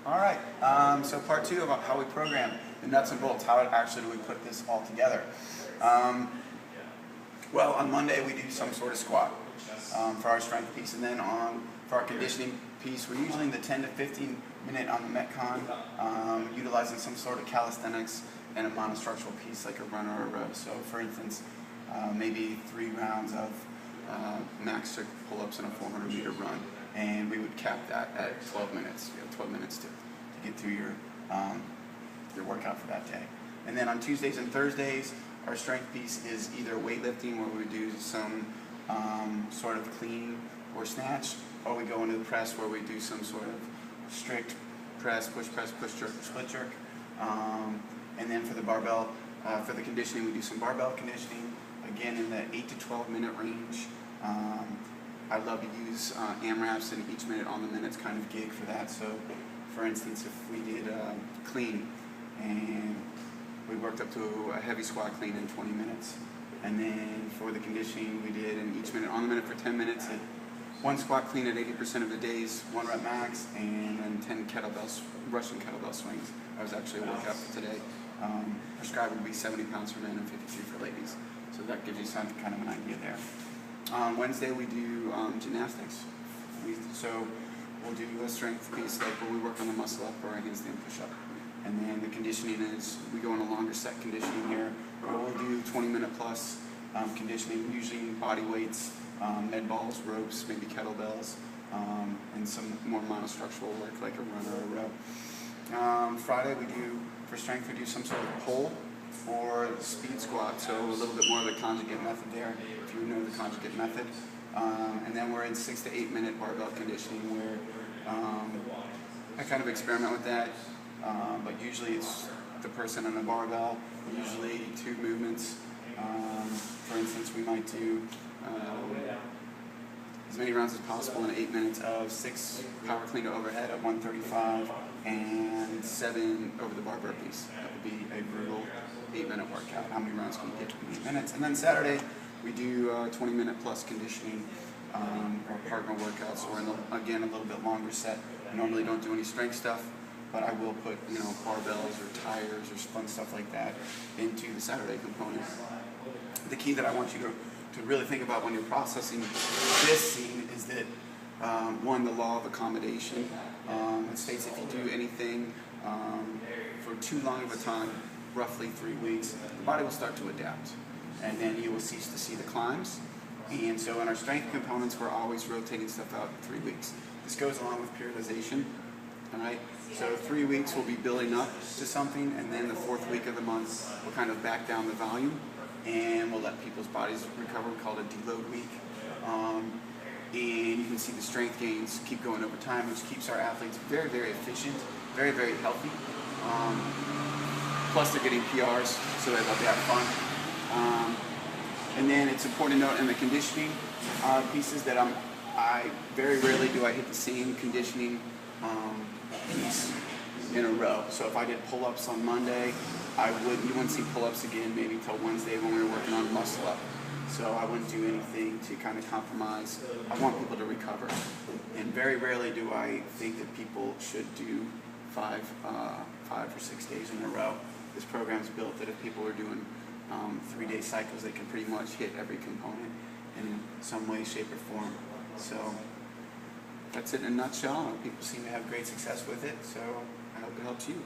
All right, so part two about how we program the nuts and bolts. How actually do we put this all together? Well, on Monday we do some sort of squat for our strength piece, and then for our conditioning piece, we're usually in the 10 to 15 minute on the Metcon, utilizing some sort of calisthenics and a monostructural piece like a run or a row. So, for instance, maybe 3 rounds of max circuit pull-ups and a 400-meter run, and we would cap that at 12 minutes. You have 12 minutes to get through your workout for that day. And then on Tuesdays and Thursdays, our strength piece is either weightlifting, where we do some sort of clean or snatch, or we go into the press, where we do some sort of strict press, push jerk, split jerk. And then for the barbell, for the conditioning, we do some barbell conditioning, again in the 8 to 12 minute range. I love to use AMRAPs and each minute on the minutes kind of gig for that. So, for instance, if we did clean and we worked up to a heavy squat clean in 20 minutes, and then for the conditioning, we did an each minute on the minute for 10 minutes, at 1 squat clean at 80% of the days, 1 rep max, and then 10 Russian kettlebell swings. That was actually a workout for today. Prescribed would be 70 pounds for men and 52 for ladies. So that gives you some kind of an idea there. On Wednesday we do gymnastics. So we'll do a strength piece like where we work on the muscle up or a handstand push-up. And then the conditioning is, we go in a longer set conditioning here, where we'll do 20-minute plus conditioning, usually body weights, med balls, ropes, maybe kettlebells, and some more monostructural work like a run or a row. Friday we do, for strength, we do some sort of pull or speed squat, so a little bit more of the conjugate method there, if you know the conjugate method. And then we're in 6 to 8 minute barbell conditioning, where I kind of experiment with that, but usually it's the person on the barbell, usually 2 movements. For instance, we might do as many rounds as possible in 8 minutes of 6 power clean to overhead at 135 and 7 over the bar burpees. That would be a brutal 8-minute workout. How many rounds can you get in 8 minutes? And then Saturday, we do 20-minute plus conditioning or partner workouts, or again a little bit longer set. I normally don't do any strength stuff, but I will put barbells or tires or fun stuff like that into the Saturday component. The key that I want you to really think about when you're processing this scene is that one, the law of accommodation. It states if you do anything for too long of a time, roughly 3 weeks, the body will start to adapt, and then you will cease to see the climbs. And so in our strength components, we're always rotating stuff out in 3 weeks. This goes along with periodization. All right? So 3 weeks we'll be building up to something, and then the 4th week of the month we'll kind of back down the volume, and we'll let people's bodies recover. We call it a deload week. And you can see the strength gains keep going over time, which keeps our athletes very, very efficient, very, very healthy. Plus they're getting PRs, so they love to have fun. And then it's important to note in the conditioning pieces that I very rarely do I hit the same conditioning piece in a row. So if I did pull-ups on Monday, you wouldn't see pull-ups again maybe till Wednesday when we were working on muscle up. So I wouldn't do anything to kind of compromise. I want people to recover. And very rarely do I think that people should do 5 or 6 days in a row. This program's built that if people are doing 3-day cycles, they can pretty much hit every component in some way, shape, or form. So that's it in a nutshell. People seem to have great success with it, so I hope it helps you.